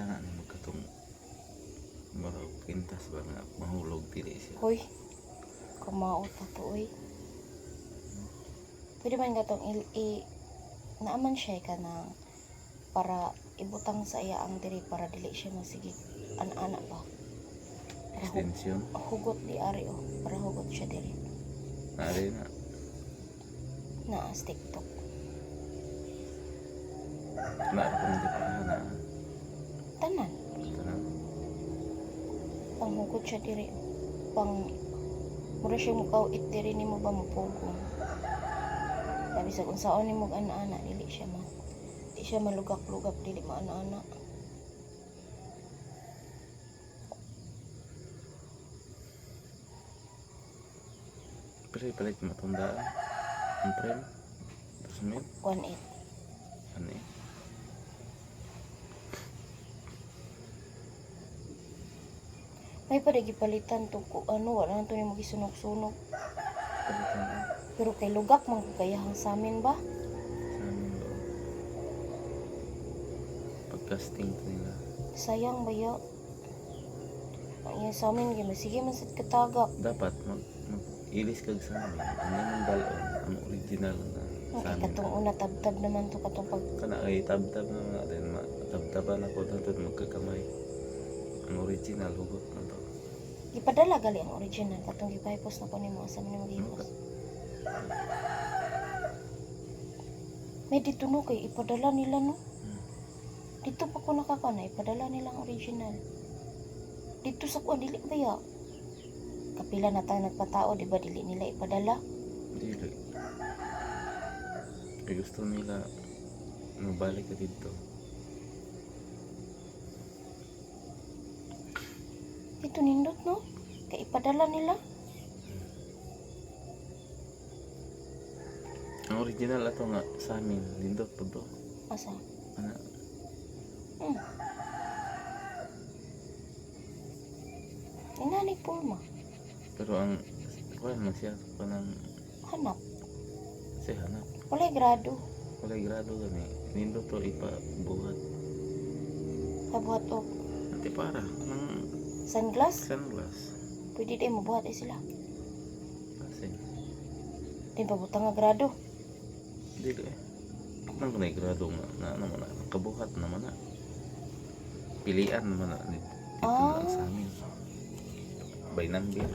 na ni magkatong marag pintas ba nga mahulog dili siya. Hoy, kumaot na to, oy. Pwede man gatong naaman siya ka na para ibutang sa iya ang diri para dili siya masige ana-ana pa. Para Extension. hugot di ari oh, para hugot siya diri. Nari na. Naa sa TikTok. Nari kung di pa na. Tanan, Tanang. panghugot siya diri. Mura siya mukawit diri nimo ba mapugong. Sabi sa kung saan nimo ana-ana dili siya malugak-lugak dili maana-ana. Pero ipalit matundaan. Ang prem. Tapos may 1.8. ano eh. May padagi palitan to ko wala na to nimo gisunog-sunog. Palitan na. Pero kay lugak man kagayahang sa amin ba? Sa amin loob. Pag-casting to nila. Sayang ba ya? Ang yan sa amin, sige man sa katagak. Dapat mag-ilis kag sa amin. Ano yung balon. Ang original na sa Okay, amin. katong una tab-tab naman to katong pag... Kana ay tab-tab na natin. Tab-taban ako doon magkakamay. Ang original hugot na to. Ipadala gali ang original katong gipahipos na ko nimo asa man nimo gihipos. May dito no kay ipadala nila no. Dito pa ko nakakana ipadala nila ang original. Dito sa kuan dili ba ya? Kapila na tayo nagpatao, di ba dili nila ipadala? Dili. Kaya gusto nila mabalik ka dito. Ito nindot no? Kay ipadala nila. Ang original ato nga sa amin, lindot po to. Asa? Ano? Inanig pulma. Pero ang kuha man siya kanang Hanap. siya hanap. Walay grado. Walay grado gani. Lindot to ipabuhat. Kabuhat og Ati para ng sunglass. sunglass. Pwede din mabuhat sila. Kasi Di ba butang nga grado? dili eh. Nang kunay grado nga na naman na kabuhat naman na. Pilian naman na dito na sa amin. By number.